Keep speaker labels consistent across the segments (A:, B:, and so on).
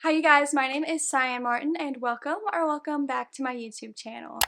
A: Hi you guys, my name is Cyan Martin and welcome back to my YouTube channel.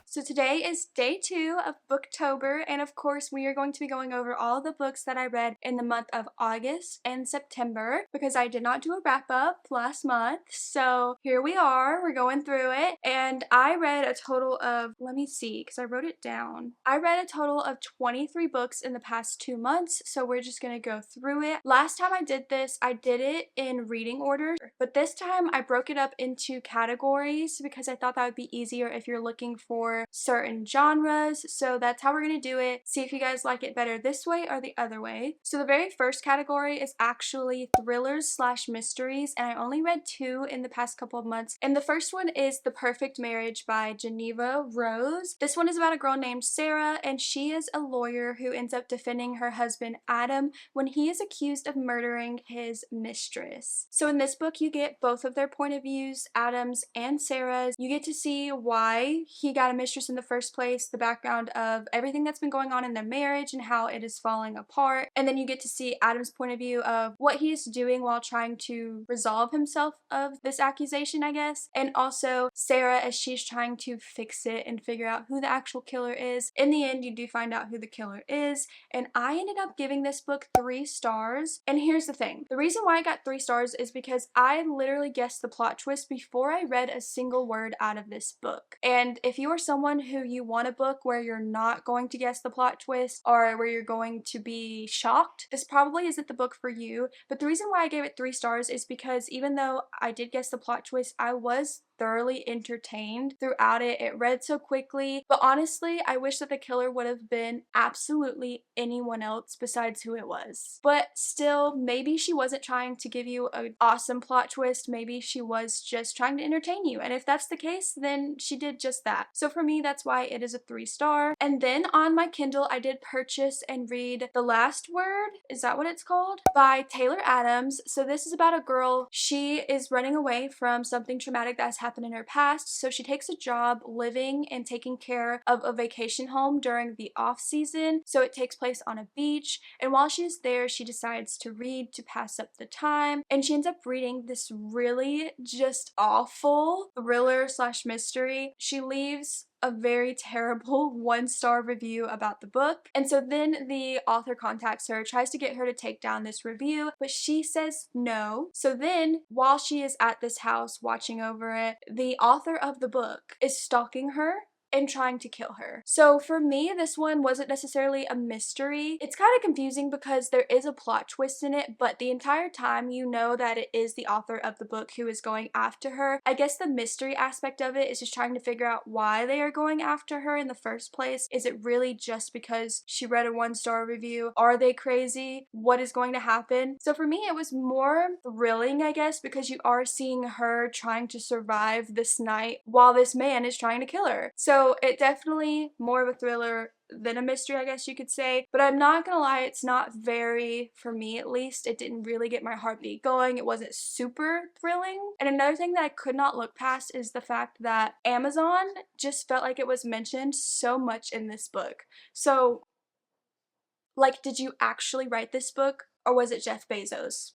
A: So today is day 2 of Booktober, and of course we are going to be going over all the books that I read in the month of August and September because I did not do a wrap up last month. So here we are, we're going through it, and I read a total of, let me see because I wrote it down. I read a total of 23 books in the past 2 months, so we're just gonna go through it. Last time I did this, I did it in reading order, but this time I broke it up into categories because I thought that would be easier if you're looking for certain genres. So that's how we're gonna do it. See if you guys like it better this way or the other way. So the very first category is actually thrillers slash mysteries, and I only read 2 in the past couple of months. And the first one is The Perfect Marriage by Geneva Rose. This one is about a girl named Sarah, and she is a lawyer who ends up defending her husband Adam when he is accused of murdering his mistress. So in this book you get both of their point of views, Adam's and Sarah's. You get to see why he got a mistress in the first place, the background of everything that's been going on in their marriage and how it is falling apart, and then you get to see Adam's point of view of what he is doing while trying to resolve himself of this accusation, I guess, and also Sarah as she's trying to fix it and figure out who the actual killer is. In the end you do find out who the killer is, and I ended up giving this book 3 stars. And here's the thing, the reason why I got 3 stars is because I literally guessed the plot twist before I read a single word out of this book. And if you are someone who you want a book where you're not going to guess the plot twist or where you're going to be shocked, this probably isn't the book for you. But the reason why I gave it 3 stars is because even though I did guess the plot twist, I was thoroughly entertained throughout it. It read so quickly, but honestly I wish that the killer would have been absolutely anyone else besides who it was. But still, maybe she wasn't trying to give you an awesome plot twist, maybe she was just trying to entertain you, and if that's the case then she did just that. So for me that's why it is a 3 star. And then on my Kindle I did purchase and read The Last Word, is that what it's called? By Taylor Adams. So this is about a girl, she is running away from something traumatic that has happened in her past, so she takes a job living and taking care of a vacation home during the off season. So it takes place on a beach, and while she's there she decides to read to pass up the time, and she ends up reading this really just awful thriller slash mystery. She leaves a very terrible 1-star review about the book, and so then the author contacts her, tries to get her to take down this review, but she says no. So then while she is at this house watching over it, the author of the book is stalking her and trying to kill her. So for me this one wasn't necessarily a mystery. It's kind of confusing because there is a plot twist in it, but the entire time you know that it is the author of the book who is going after her. I guess the mystery aspect of it is just trying to figure out why they are going after her in the first place. Is it really just because she read a 1-star review? Are they crazy? What is going to happen? So for me it was more thrilling, I guess, because you are seeing her trying to survive this night while this man is trying to kill her. So it definitely more of a thriller than a mystery, I guess you could say, but I'm not gonna lie, it's not very, for me at least, it didn't really get my heartbeat going. It wasn't super thrilling. And another thing that I could not look past is the fact that Amazon just felt like it was mentioned so much in this book. So like, did you actually write this book or was it Jeff Bezos?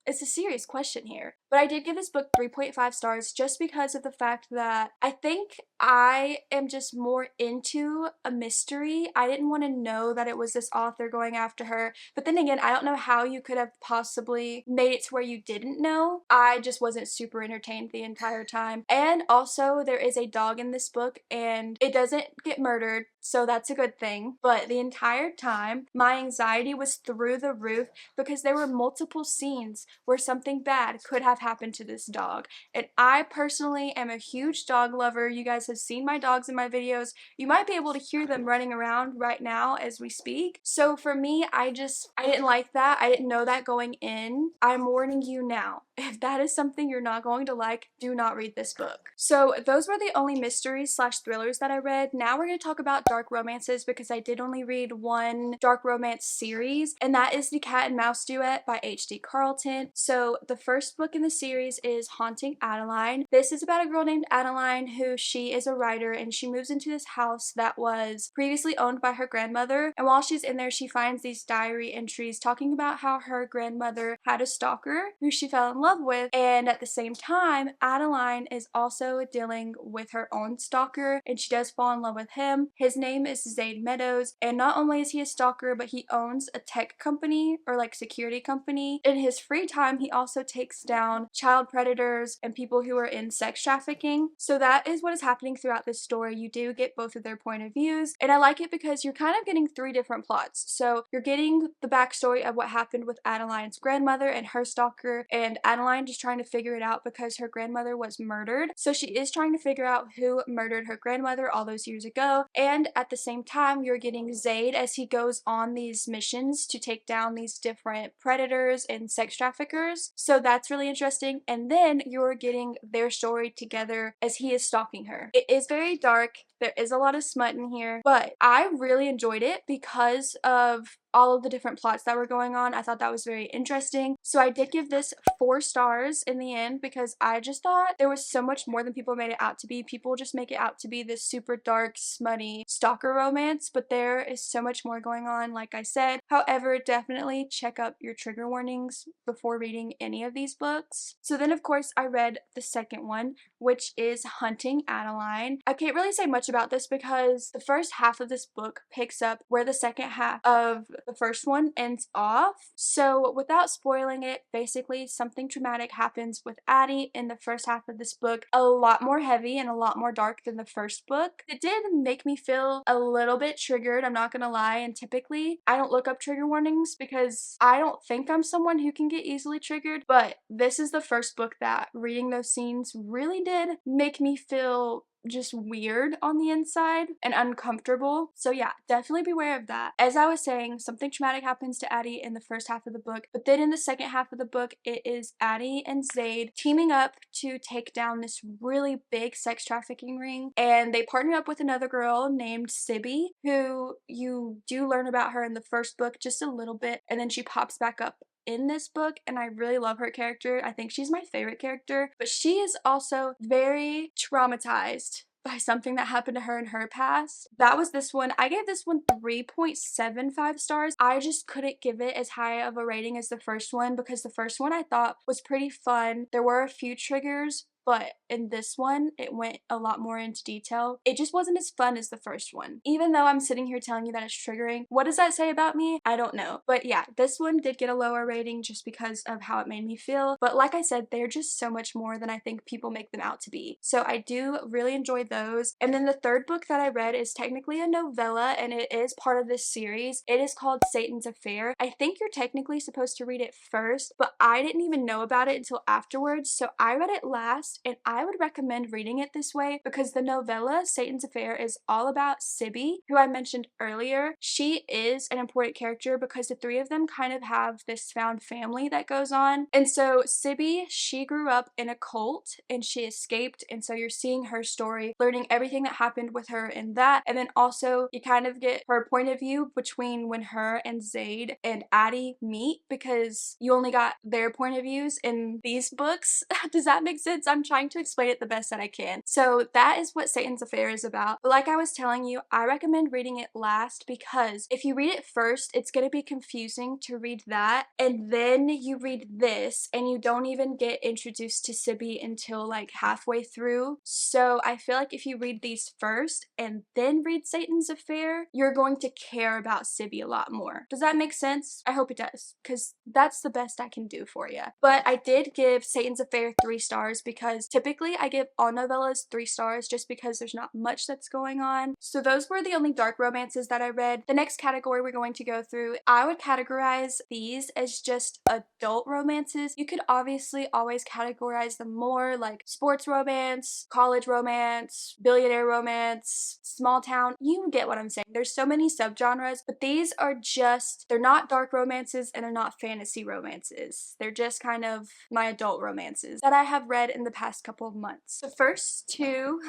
A: It's a serious question here. But I did give this book 3.5 stars just because of the fact that I think I am just more into a mystery. I didn't want to know that it was this author going after her. But then again, I don't know how you could have possibly made it to where you didn't know. I just wasn't super entertained the entire time. And also, there is a dog in this book and it doesn't get murdered, so that's a good thing. But the entire time, my anxiety was through the roof because there were multiple scenes where something bad could have happened to this dog. And I personally am a huge dog lover. You guys have seen my dogs in my videos. You might be able to hear them running around right now as we speak. So for me, I didn't like that. I didn't know that going in. I'm warning you now. If that is something you're not going to like, do not read this book. So those were the only mysteries slash thrillers that I read. Now we're going to talk about dark romances because I did only read one dark romance series, and that is The Cat and Mouse Duet by H.D. Carlton. So the first book in the series is Haunting Adeline. This is about a girl named Adeline who she is a writer and she moves into this house that was previously owned by her grandmother, and while she's in there she finds these diary entries talking about how her grandmother had a stalker who she fell in love with, and at the same time Adeline is also dealing with her own stalker and she does fall in love with him. His name is Zaid Meadows, and not only is he a stalker but he owns a tech company or like security company. In his free time he also takes down child predators and people who are in sex trafficking. So that is what is happening throughout this story. You do get both of their point of views, and I like it because you're kind of getting three different plots. So you're getting the backstory of what happened with Adeline's grandmother and her stalker, and Adeline just trying to figure it out because her grandmother was murdered. So she is trying to figure out who murdered her grandmother all those years ago, and at the same time you're getting Zaid as he goes on these missions to take down these different predators and sex traffickers. So that's really interesting, and then you're getting their story together as he is stalking her. It is very dark, there is a lot of smut in here, but I really enjoyed it because of all of the different plots that were going on. I thought that was very interesting. So I did give this 4 stars in the end because I just thought there was so much more than people made it out to be. People just make it out to be this super dark, smutty stalker romance, but there is so much more going on, like I said. However, definitely check up your trigger warnings before reading any of these books. So then of course I read the second one, which is Hunting Adeline. I can't really say much about this because the first half of this book picks up where the second half of the first one ends off. So without spoiling it, basically something traumatic happens with Addie in the first half of this book, a lot more heavy and a lot more dark than the first book. It did make me feel a little bit triggered, I'm not gonna lie, and typically I don't look up trigger warnings because I don't think I'm someone who can get easily triggered, but this is the first book that reading those scenes really did make me feel just weird on the inside and uncomfortable. So yeah, definitely beware of that. As I was saying, something traumatic happens to Addie in the first half of the book, but then in the second half of the book, it is Addie and Zaid teaming up to take down this really big sex trafficking ring, and they partner up with another girl named Sibby, who you do learn about her in the first book just a little bit, and then she pops back up in this book, and I really love her character. I think she's my favorite character, but she is also very traumatized by something that happened to her in her past. That was this one. I gave this one 3.75 stars. I just couldn't give it as high of a rating as the first one because the first one I thought was pretty fun. There were a few triggers, but in this one, it went a lot more into detail. It just wasn't as fun as the first one. Even though I'm sitting here telling you that it's triggering, what does that say about me? I don't know. But yeah, this one did get a lower rating just because of how it made me feel. But like I said, they're just so much more than I think people make them out to be. So I do really enjoy those. And then the third book that I read is technically a novella, and it is part of this series. It is called Satan's Affair. I think you're technically supposed to read it first, but I didn't even know about it until afterwards. So I read it last, and I would recommend reading it this way because the novella Satan's Affair is all about Sibby, who I mentioned earlier. She is an important character because the three of them kind of have this found family that goes on. And so Sibby, she grew up in a cult and she escaped, and so you're seeing her story, learning everything that happened with her in that, and then also you kind of get her point of view between when her and Zaid and Addie meet because you only got their point of views in these books. Does that make sense? I'm trying to explain it the best that I can. So that is what Satan's Affair is about. But like I was telling you, I recommend reading it last because if you read it first, it's going to be confusing to read that, and then you read this and you don't even get introduced to Sibby until like halfway through. So I feel like if you read these first and then read Satan's Affair, you're going to care about Sibby a lot more. Does that make sense? I hope it does, because that's the best I can do for you. But I did give Satan's Affair 3 stars because typically I give all novellas 3 stars just because there's not much that's going on. So those were the only dark romances that I read. The next category we're going to go through, I would categorize these as just adult romances. You could obviously always categorize them more like sports romance, college romance, billionaire romance, small town. You get what I'm saying. There's so many subgenres, but these are just, they're not dark romances and they're not fantasy romances. They're just kind of my adult romances that I have read in the past couple of months. The first two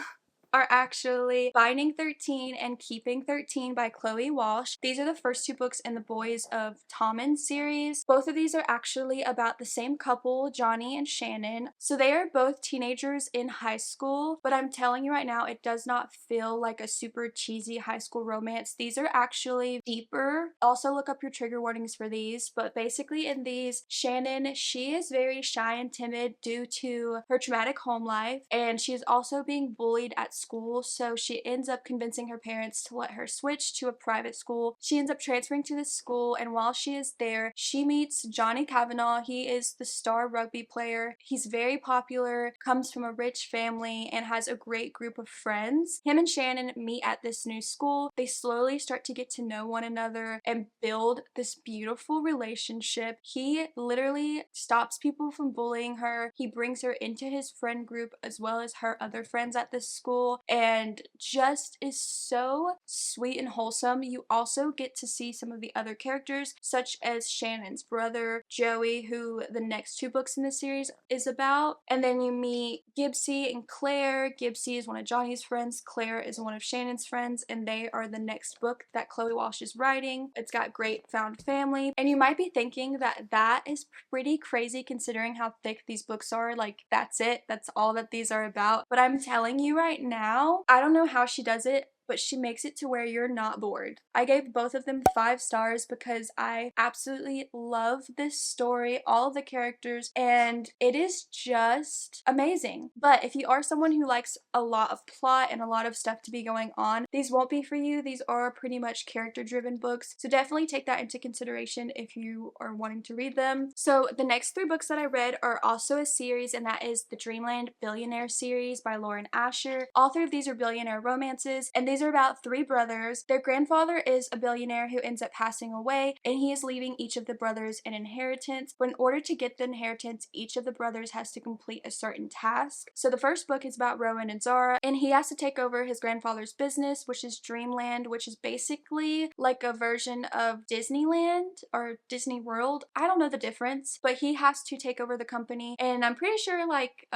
A: are actually Finding 13 and Keeping 13 by Chloe Walsh. These are the first two books in the Boys of Tommen series. Both of these are actually about the same couple, Johnny and Shannon. So they are both teenagers in high school, but I'm telling you right now, it does not feel like a super cheesy high school romance. These are actually deeper. Also look up your trigger warnings for these, but basically in these, Shannon, she is very shy and timid due to her traumatic home life, and she is also being bullied at school, so she ends up convincing her parents to let her switch to a private school. She ends up transferring to this school, and while she is there, she meets Johnny Kavanaugh. He is the star rugby player. He's very popular, comes from a rich family, and has a great group of friends. Him and Shannon meet at this new school. They slowly start to get to know one another and build this beautiful relationship. He literally stops people from bullying her. He brings her into his friend group as well as her other friends at this school, and just is so sweet and wholesome. You also get to see some of the other characters, such as Shannon's brother, Joey, who the next two books in the series is about. And then you meet Gibbsy and Claire. Gibbsy is one of Johnny's friends, Claire is one of Shannon's friends, and they are the next book that Chloe Walsh is writing. It's got great found family, and you might be thinking that that is pretty crazy considering how thick these books are. Like, that's it, that's all that these are about. But I'm telling you right now, I don't know how she does it, but she makes it to where you're not bored. I gave both of them 5 stars because I absolutely love this story, all of the characters, and it is just amazing. But if you are someone who likes a lot of plot and a lot of stuff to be going on, these won't be for you. These are pretty much character-driven books, so definitely take that into consideration if you are wanting to read them. So the next 3 books that I read are also a series, and that is the Dreamland Billionaire series by Lauren Asher. All 3 of these are billionaire romances, and these are about 3 brothers. Their grandfather is a billionaire who ends up passing away, and he is leaving each of the brothers an inheritance. But in order to get the inheritance, each of the brothers has to complete a certain task. So the first book is about Rowan and Zara, and he has to take over his grandfather's business, which is Dreamland, which is basically like a version of Disneyland or Disney World. I don't know the difference, but he has to take over the company, and I'm pretty sure like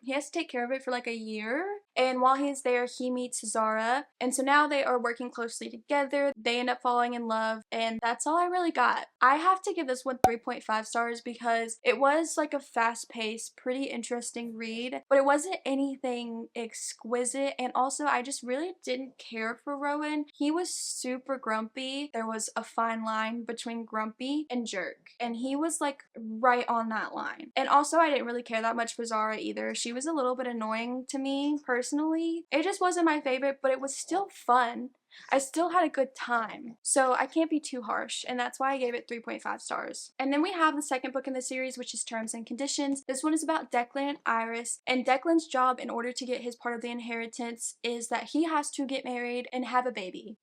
A: he has to take care of it for like a year. And while he's there, he meets Zara, and so now they are working closely together. They end up falling in love, and that's all I really got. I have to give this one 3.5 stars because it was like a fast-paced, pretty interesting read, but it wasn't anything exquisite, and also I just really didn't care for Rowan. He was super grumpy. There was a fine line between grumpy and jerk, and he was like right on that line. And also I didn't really care that much for Zara either. She was a little bit annoying to me personally. It just wasn't my favorite, but it was still fun. I still had a good time, so I can't be too harsh, and that's why I gave it 3.5 stars. And then we have the second book in the series, which is Terms and Conditions. This one is about Declan and Iris, and Declan's job in order to get his part of the inheritance is that he has to get married and have a baby.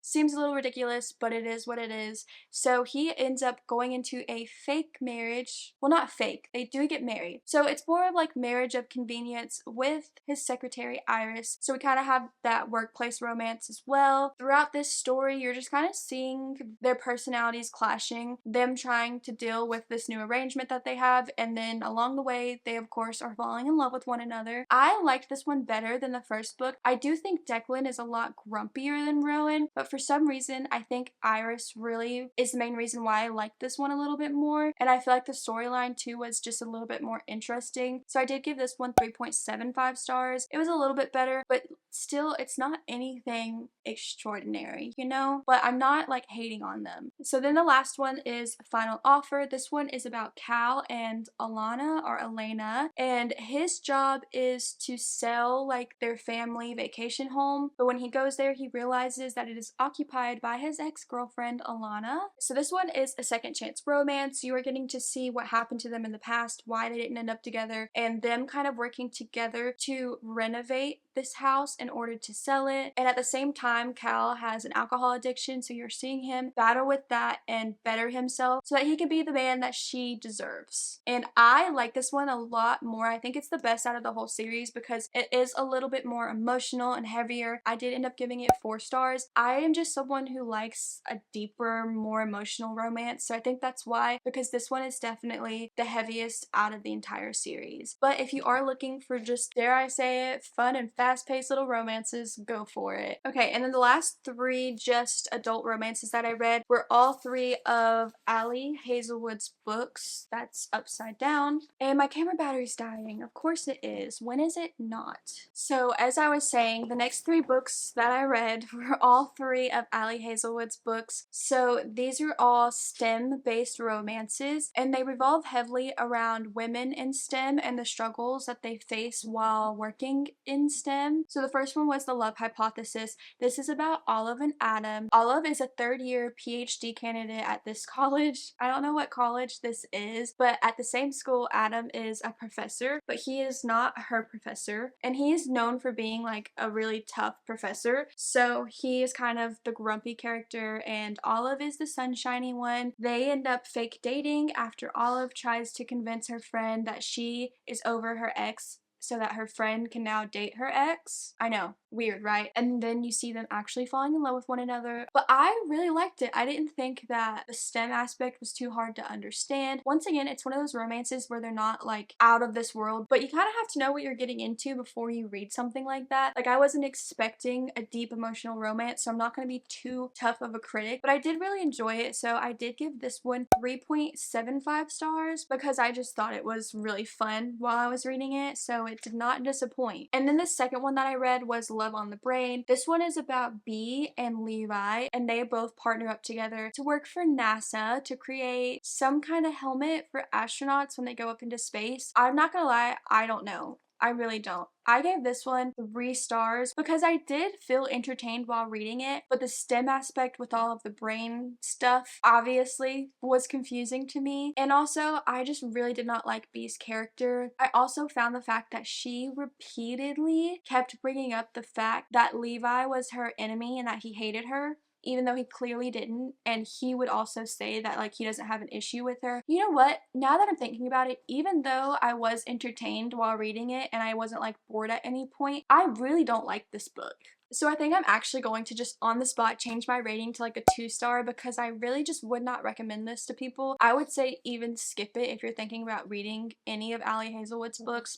A: Seems a little ridiculous, but it is what it is. So he ends up going into a fake marriage. Well, not fake. They do get married. So it's more of like marriage of convenience with his secretary, Iris. So we kind of have that workplace romance as well. Throughout this story, you're just kind of seeing their personalities clashing, them trying to deal with this new arrangement that they have, and then along the way, they of course are falling in love with one another. I liked this one better than the first book. I do think Declan is a lot grumpier than Rowan, but for some reason, I think Iris really is the main reason why I like this one a little bit more, and I feel like the storyline too was just a little bit more interesting. So I did give this one 3.75 stars. It was a little bit better, but still, it's not anything extraordinary, you know? But I'm not like hating on them. So then the last one is Final Offer. This one is about Cal and Alana or Elena, and his job is to sell like their family vacation home, but when he goes there, he realizes that it is occupied by his ex-girlfriend Alana. So this one is a second chance romance. You are getting to see what happened to them in the past, why they didn't end up together, and them kind of working together to renovate this house in order to sell it. And at the same time, Cal has an alcohol addiction, so you're seeing him battle with that and better himself so that he can be the man that she deserves. And I like this one a lot more. I think it's the best out of the whole series because it is a little bit more emotional and heavier. I did end up giving it 4 stars. I am am just someone who likes a deeper, more emotional romance, so I think that's why, because this one is definitely the heaviest out of the entire series. But if you are looking for just, dare I say it, fun and fast-paced little romances, go for it. Okay, and then the last three just adult romances that I read were all three of Ali Hazelwood's books. That's upside down. And my camera battery's dying. Of course it is. When is it not? So as I was saying, the next three books that I read were all three of Ali Hazelwood's books. So these are all STEM-based romances, and they revolve heavily around women in STEM and the struggles that they face while working in STEM. So the first one was The Love Hypothesis. This is about Olive and Adam. Olive is a third-year PhD candidate at this college. I don't know what college this is, but at the same school, Adam is a professor, but he is not her professor, and he is known for being like a really tough professor. So he is kind of the grumpy character, and Olive is the sunshiny one. They end up fake dating after Olive tries to convince her friend that she is over her ex so that her friend can now date her ex. I know, weird, right? And then you see them actually falling in love with one another. But I really liked it. I didn't think that the STEM aspect was too hard to understand. Once again, it's one of those romances where they're not like out of this world, but you kind of have to know what you're getting into before you read something like that. Like, I wasn't expecting a deep emotional romance, so I'm not going to be too tough of a critic, but I did really enjoy it. So I did give this one 3.75 stars because I just thought it was really fun while I was reading it. So it did not disappoint. And then the second one that I read was Love on the Brain. This one is about Bee and Levi, and they both partner up together to work for NASA to create some kind of helmet for astronauts when they go up into space. I'm not gonna lie, I don't know. I really don't. I gave this one 3 stars because I did feel entertained while reading it, but the STEM aspect with all of the brain stuff obviously was confusing to me. And also, I just really did not like Bee's character. I also found the fact that she repeatedly kept bringing up the fact that Levi was her enemy and that he hated her, even though he clearly didn't, and he would also say that like he doesn't have an issue with her. You know what? Now that I'm thinking about it, even though I was entertained while reading it and I wasn't like bored at any point, I really don't like this book. So I think I'm actually going to just on the spot change my rating to like a 2-star because I really just would not recommend this to people. I would say even skip it if you're thinking about reading any of Ali Hazelwood's books.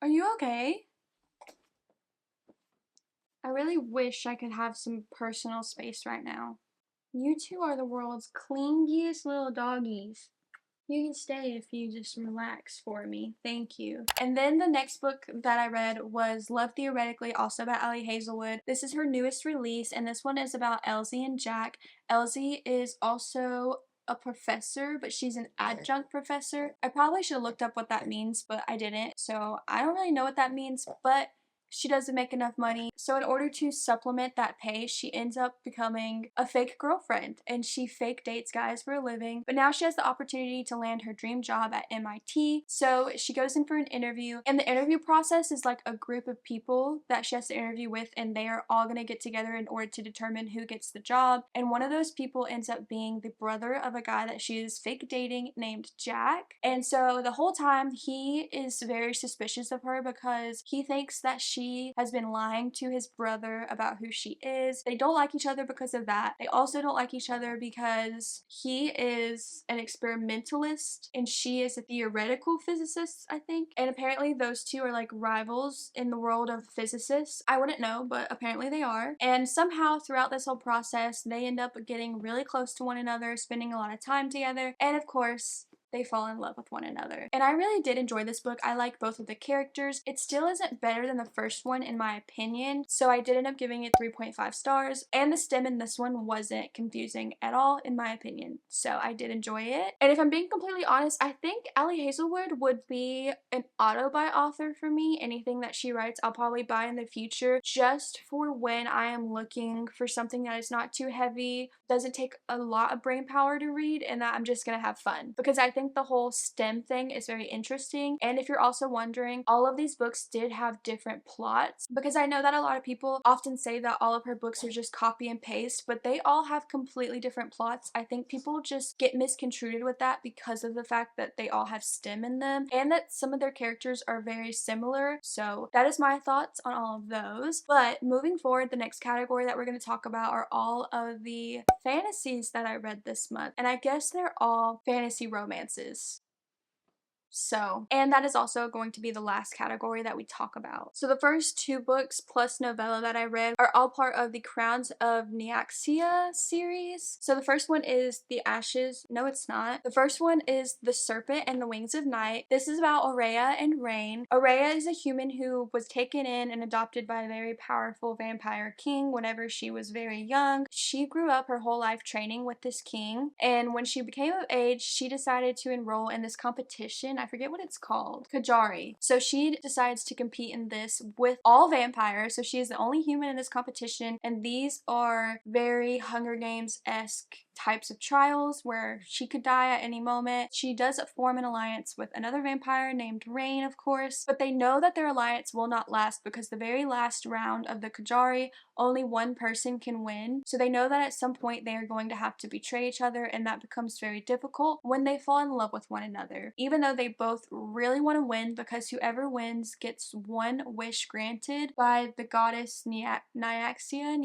A: Are you okay? I really wish I could have some personal space right now. You two are the world's clingiest little doggies. You can stay if you just relax for me. Thank you. And then the next book that I read was Love Theoretically, also by Ali Hazelwood. This is her newest release, and this one is about Elsie and Jack. Elsie is also a professor, but she's an adjunct professor. I probably should have looked up what that means, but I didn't. So I don't really know what that means, but she doesn't make enough money. So in order to supplement that pay, she ends up becoming a fake girlfriend, and she fake dates guys for a living. But now she has the opportunity to land her dream job at MIT. So she goes in for an interview, and the interview process is like a group of people that she has to interview with, and they are all gonna get together in order to determine who gets the job. And one of those people ends up being the brother of a guy that she is fake dating named Jack. And so the whole time he is very suspicious of her because he thinks that she has been lying to his brother about who she is. They don't like each other because of that. They also don't like each other because he is an experimentalist and she is a theoretical physicist, I think. And apparently those two are like rivals in the world of physicists. I wouldn't know, but apparently they are. And somehow throughout this whole process, they end up getting really close to one another, spending a lot of time together, and of course, they fall in love with one another. And I really did enjoy this book. I like both of the characters. It still isn't better than the first one in my opinion, so I did end up giving it 3.5 stars. And the STEM in this one wasn't confusing at all in my opinion, so I did enjoy it. And if I'm being completely honest, I think Ali Hazelwood would be an auto-buy author for me. Anything that she writes, I'll probably buy in the future just for when I am looking for something that is not too heavy, doesn't take a lot of brain power to read, and that I'm just gonna have fun. Because I think think the whole STEM thing is very interesting. And if you're also wondering, all of these books did have different plots, because I know that a lot of people often say that all of her books are just copy and paste, but they all have completely different plots. I think people just get misconstrued with that because of the fact that they all have STEM in them and that some of their characters are very similar. So that is my thoughts on all of those. But moving forward, the next category that we're going to talk about are all of the fantasies that I read this month. And I guess they're all fantasy romances. So, and that is also going to be the last category that we talk about. So the first two books plus novella that I read are all part of the Crowns of Nyaxia series. So the first one is The Ashes. No, it's not. The first one is The Serpent and the Wings of Night. This is about Aurea and Rain. Aurea is a human who was taken in and adopted by a very powerful vampire king whenever she was very young. She grew up her whole life training with this king, and when she became of age, she decided to enroll in this competition. I forget what it's called. Kajari. So she decides to compete in this with all vampires. So she is the only human in this competition, and these are very Hunger Games-esque types of trials where she could die at any moment. She does form an alliance with another vampire named Rain, of course, but they know that their alliance will not last because the very last round of the Kajari, only one person can win. So they know that at some point they are going to have to betray each other, and that becomes very difficult when they fall in love with one another. Even though they both really want to win, because whoever wins gets one wish granted by the goddess Nyaxia.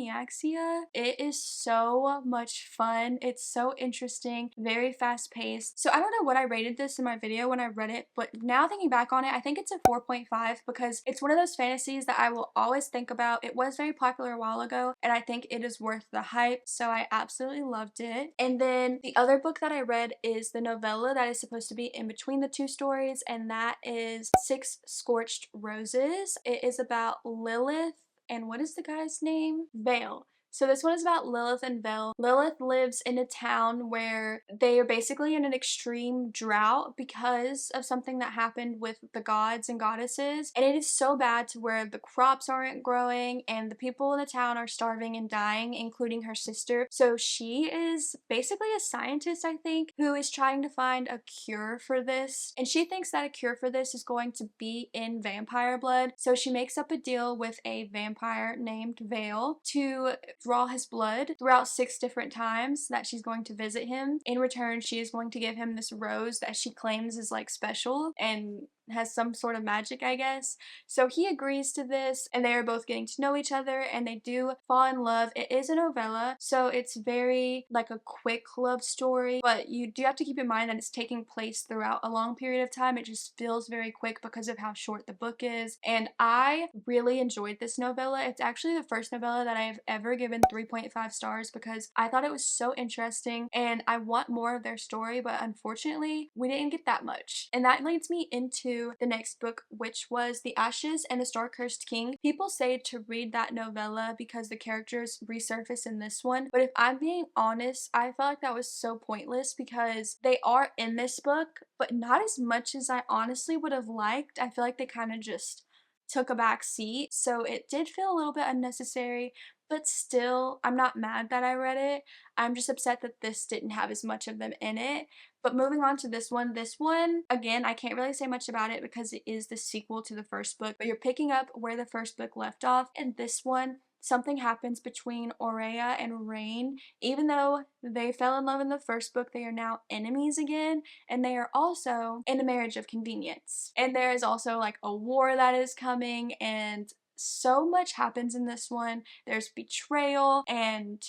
A: It is so much fun. It's so interesting, very fast paced. So I don't know what I rated this in my video when I read it, but now thinking back on it, I think it's a 4.5 because it's one of those fantasies that I will always think about. It was very popular a while ago, and I think it is worth the hype, so I absolutely loved it. And then the other book that I read is the novella that is supposed to be in between the two stories, and that is Six Scorched Roses. It is about Lilith and what is the guy's name? Vale. So this one is about Lilith and Vale. Lilith lives in a town where they are basically in an extreme drought because of something that happened with the gods and goddesses. And it is so bad to where the crops aren't growing and the people in the town are starving and dying, including her sister. So she is basically a scientist, I think, who is trying to find a cure for this. And she thinks that a cure for this is going to be in vampire blood. So she makes up a deal with a vampire named Vale to draw his blood throughout 6 different times that she's going to visit him. In return, she is going to give him this rose that she claims is like special and has some sort of magic, I guess. So he agrees to this, and they are both getting to know each other, and they do fall in love. It is a novella, so it's very like a quick love story, but you do have to keep in mind that it's taking place throughout a long period of time. It just feels very quick because of how short the book is, and I really enjoyed this novella. It's actually the first novella that I've ever given 3.5 stars because I thought it was so interesting, and I want more of their story, but unfortunately, we didn't get that much. And that leads me into the next book, which was The Ashes and the Star-Cursed King. People say to read that novella because the characters resurface in this one, but if I'm being honest, I felt like that was so pointless because they are in this book, but not as much as I honestly would have liked. I feel like they kind of just took a back seat, so it did feel a little bit unnecessary, but still, I'm not mad that I read it. I'm just upset that this didn't have as much of them in it. But moving on to this one, again, I can't really say much about it because it is the sequel to the first book, but you're picking up where the first book left off, and this one, something happens between Aurea and Rain. Even though they fell in love in the first book, they are now enemies again, and they are also in a marriage of convenience. And there is also like a war that is coming, and so much happens in this one. There's betrayal and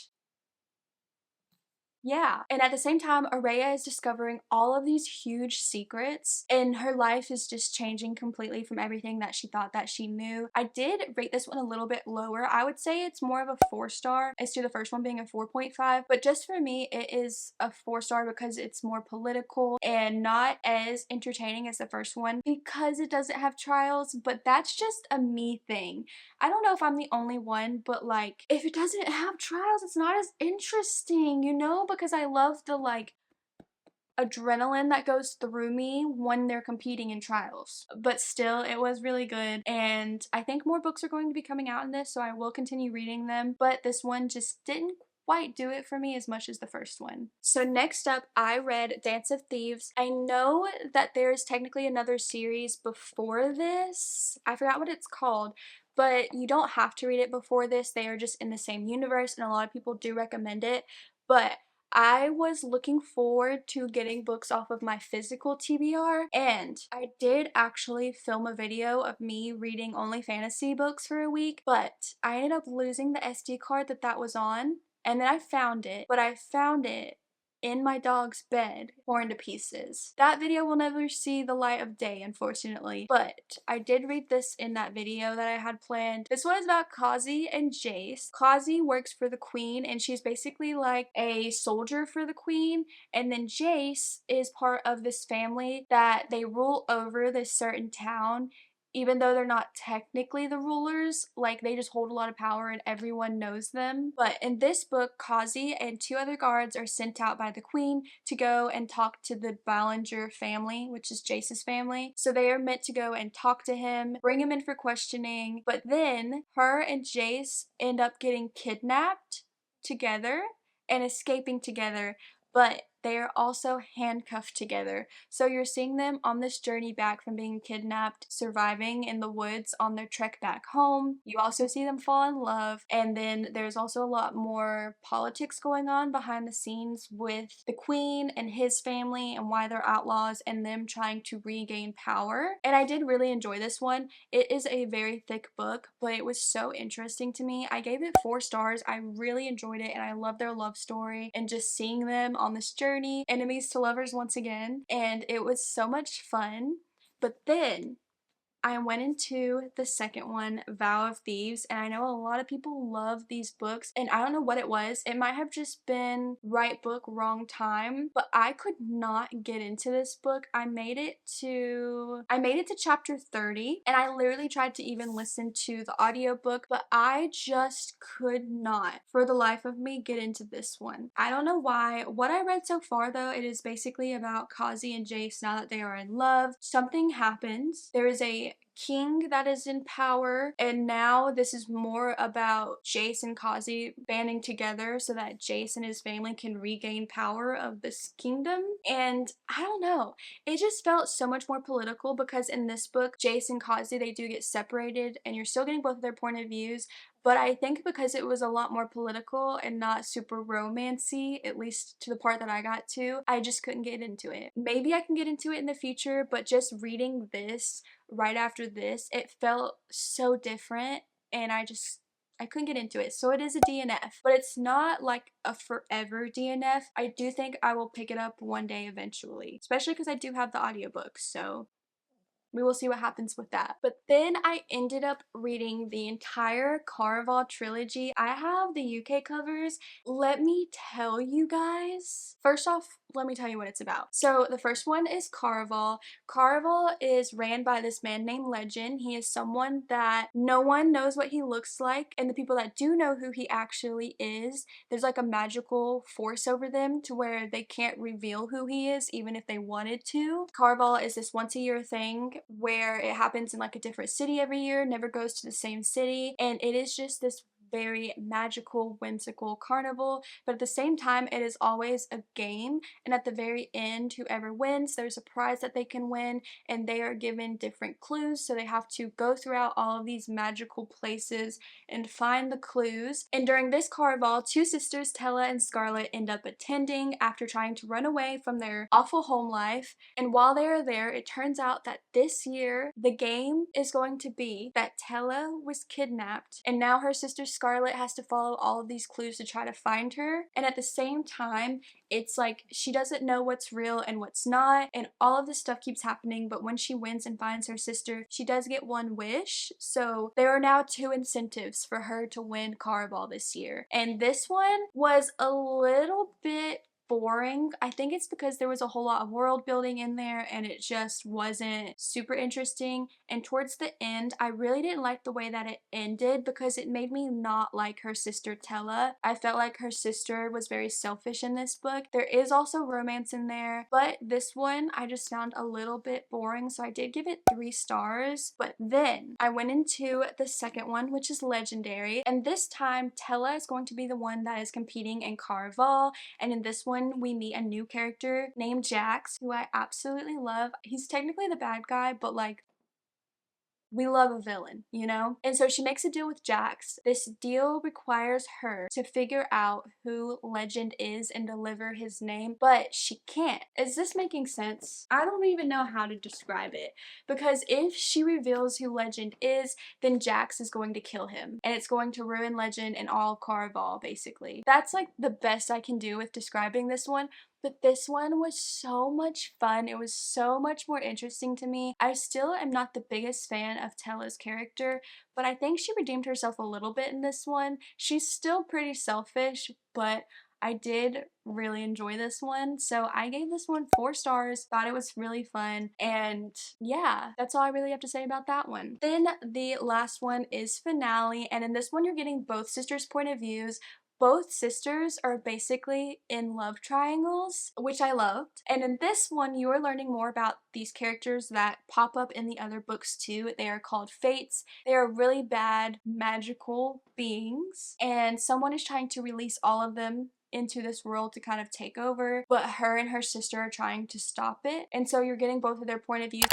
A: yeah, and at the same time, Aurea is discovering all of these huge secrets, and her life is just changing completely from everything that she thought that she knew. I did rate this one a little bit lower. I would say it's more of a 4-star as to the first one being a 4.5, but just for me, it is a 4-star because it's more political and not as entertaining as the first one because it doesn't have trials, but that's just a me thing. I don't know if I'm the only one, but like, if it doesn't have trials, it's not as interesting, you know? Because I love the like adrenaline that goes through me when they're competing in trials. But still, it was really good, and I think more books are going to be coming out in this, so I will continue reading them, but this one just didn't quite do it for me as much as the first one. So next up, I read Dance of Thieves. I know that there's technically another series before this. I forgot what it's called, but you don't have to read it before this. They are just in the same universe, and a lot of people do recommend it. But I was looking forward to getting books off of my physical TBR, and I did actually film a video of me reading only fantasy books for a week, but I ended up losing the SD card that was on, and then I found it, but I found it in my dog's bed, torn to pieces. That video will never see the light of day, unfortunately, but I did read this in that video that I had planned. This one is about Kazi and Jace. Kazi works for the queen, and she's basically like a soldier for the queen, and then Jace is part of this family that they rule over this certain town. Even though they're not technically the rulers, like they just hold a lot of power and everyone knows them. But in this book, Kazi and 2 other guards are sent out by the queen to go and talk to the Ballinger family, which is Jace's family. So they are meant to go and talk to him, bring him in for questioning, but then her and Jace end up getting kidnapped together and escaping together, but they are also handcuffed together. So you're seeing them on this journey back from being kidnapped, surviving in the woods on their trek back home. You also see them fall in love, and then there's also a lot more politics going on behind the scenes with the queen and his family and why they're outlaws and them trying to regain power. And I did really enjoy this one. It is a very thick book, but it was so interesting to me. I gave it 4 stars. I really enjoyed it, and I love their love story and just seeing them on this journey, enemies to lovers once again, and it was so much fun. But then I went into the second one, Vow of Thieves, and I know a lot of people love these books, and I don't know what it was. It might have just been right book, wrong time, but I could not get into this book. I made it to chapter 30, and I literally tried to even listen to the audiobook, but I just could not, for the life of me, get into this one. I don't know why. What I read so far, though, it is basically about Kazi and Jace now that they are in love. Something happens. There is a king that is in power, and now this is more about Jace and Kazi banding together so that Jace and his family can regain power of this kingdom. And I don't know, it just felt so much more political, because in this book, Jace and Kazi, they do get separated and you're still getting both of their point of views. But I think because it was a lot more political and not super romancy, at least to the part that I got to, I just couldn't get into it. Maybe I can get into it in the future, but just reading this right after this, it felt so different, and I couldn't get into it. So it is a DNF, but it's not like a forever DNF. I do think I will pick it up one day eventually, especially because I do have the audiobook, so we will see what happens with that. But then I ended up reading the entire Caraval trilogy. I have the UK covers. Let me tell you guys. First off, let me tell you what it's about. So the first one is Caraval. Caraval is ran by this man named Legend. He is someone that no one knows what he looks like, and the people that do know who he actually is, there's like a magical force over them to where they can't reveal who he is even if they wanted to. Caraval is this once a year thing where it happens in like a different city every year, never goes to the same city, and it is just this very magical, whimsical carnival, but at the same time it is always a game, and at the very end, whoever wins, there's a prize that they can win, and they are given different clues, so they have to go throughout all of these magical places and find the clues. And during this carnival, 2 sisters, Tella and Scarlet, end up attending after trying to run away from their awful home life, and while they are there, it turns out that this year the game is going to be that Tella was kidnapped, and now her sister Scarlet has to follow all of these clues to try to find her. And at the same time, it's like she doesn't know what's real and what's not, and all of this stuff keeps happening. But when she wins and finds her sister, she does get one wish. So there are now 2 incentives for her to win Caraval this year. And this one was a little bit boring. I think it's because there was a whole lot of world building in there and it just wasn't super interesting. And towards the end, I really didn't like the way that it ended because it made me not like her sister Tella. I felt like her sister was very selfish in this book. There is also romance in there, but this one I just found a little bit boring, so I did give it 3 stars. But then I went into the second one, which is Legendary, and this time Tella is going to be the one that is competing in Caraval, and in this one we meet a new character named Jax, who I absolutely love. He's technically the bad guy, but like, we love a villain, you know? And so she makes a deal with Jax. This deal requires her to figure out who Legend is and deliver his name, but she can't. Is this making sense? I don't even know how to describe it, because if she reveals who Legend is, then Jax is going to kill him, and it's going to ruin Legend and all Caraval, basically. That's like the best I can do with describing this one. But this one was so much fun. It was so much more interesting to me. I still am not the biggest fan of Tella's character, but I think she redeemed herself a little bit in this one. She's still pretty selfish, but I did really enjoy this one. So I gave this one 4 stars, thought it was really fun, and yeah, that's all I really have to say about that one. Then the last one is Finale, and in this one you're getting both sisters' point of views. Both sisters are basically in love triangles, which I loved. And in this one, you are learning more about these characters that pop up in the other books too. They are called Fates. They are really bad magical beings, and someone is trying to release all of them into this world to kind of take over, but her and her sister are trying to stop it. And so you're getting both of their point of views.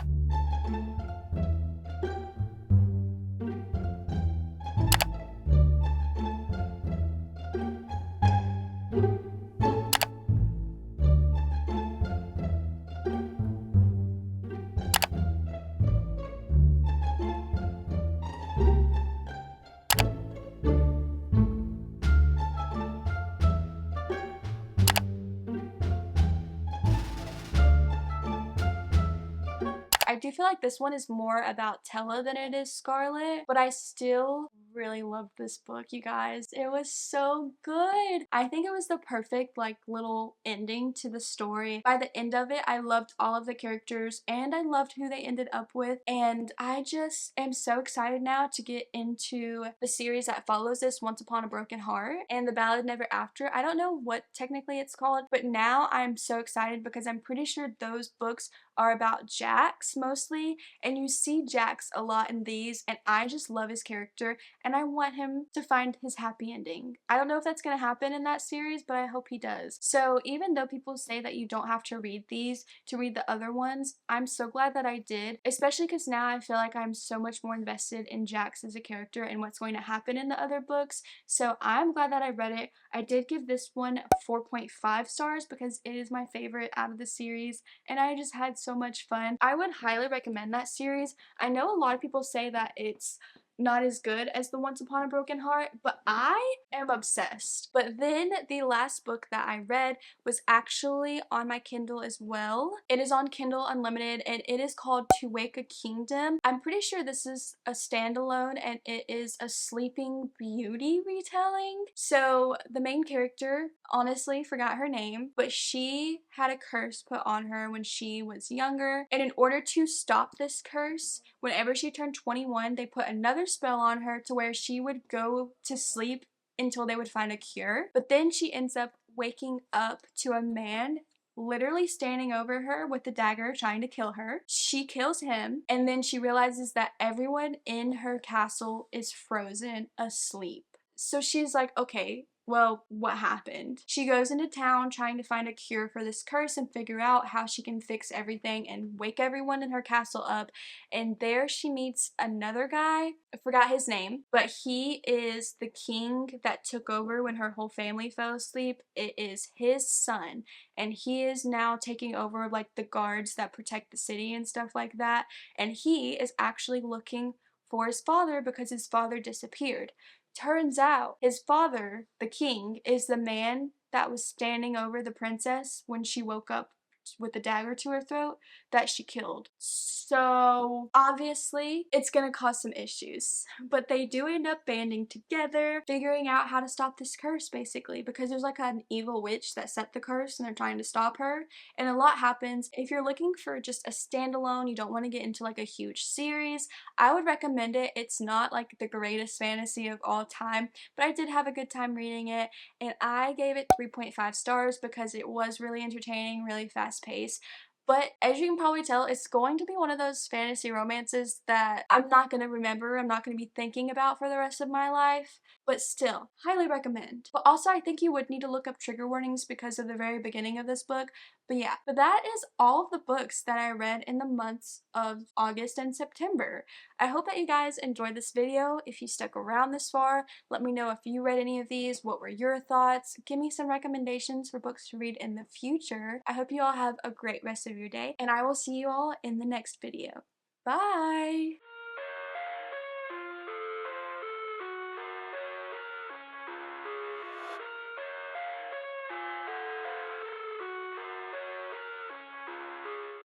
A: I do feel like this one is more about Tella than it is Scarlet, but I still really loved this book, you guys. It was so good. I think it was the perfect like little ending to the story. By the end of it, I loved all of the characters and I loved who they ended up with, and I just am so excited now to get into the series that follows this, Once Upon a Broken Heart and The Ballad Never After. I don't know what technically it's called, but now I'm so excited because I'm pretty sure those books are about Jax mostly, and you see Jax a lot in these, and I just love his character and I want him to find his happy ending. I don't know if that's going to happen in that series, but I hope he does. So even though people say that you don't have to read these to read the other ones, I'm so glad that I did, especially because now I feel like I'm so much more invested in Jax as a character and what's going to happen in the other books. So I'm glad that I read it. I did give this one 4.5 stars because it is my favorite out of the series, and I just had so much fun. I would highly recommend that series. I know a lot of people say that it's not as good as the Once Upon a Broken Heart, but I am obsessed. But then the last book that I read was actually on my Kindle as well. It is on Kindle Unlimited and it is called To Wake a Kingdom. I'm pretty sure this is a standalone and it is a Sleeping Beauty retelling. So the main character, honestly forgot her name, but she had a curse put on her when she was younger, and in order to stop this curse, whenever she turned 21, they put another spell on her to where she would go to sleep until they would find a cure. But then she ends up waking up to a man literally standing over her with a dagger trying to kill her. She kills him, and then she realizes that everyone in her castle is frozen asleep. So she's like, okay, well, what happened? She goes into town trying to find a cure for this curse and figure out how she can fix everything and wake everyone in her castle up. And there she meets another guy. I forgot his name, but he is the king that took over when her whole family fell asleep. It is his son, and he is now taking over like the guards that protect the city and stuff like that. And he is actually looking for his father because his father disappeared. Turns out his father, the king, is the man that was standing over the princess when she woke up with a dagger to her throat that she killed. So obviously it's gonna cause some issues, but they do end up banding together, figuring out how to stop this curse basically, because there's like an evil witch that set the curse and they're trying to stop her, and a lot happens. If you're looking for just a standalone, you don't want to get into like a huge series, I would recommend it. It's not like the greatest fantasy of all time, but I did have a good time reading it, and I gave it 3.5 stars because it was really entertaining, really fast paced. But as you can probably tell, it's going to be one of those fantasy romances that I'm not going to remember, I'm not going to be thinking about for the rest of my life, but still, highly recommend. But also, I think you would need to look up trigger warnings because of the very beginning of this book. But yeah, but that is all of the books that I read in the months of August and September. I hope that you guys enjoyed this video. If you stuck around this far, let me know if you read any of these, what were your thoughts, give me some recommendations for books to read in the future. I hope you all have a great rest of your day, and I will see you all in the next video. Bye!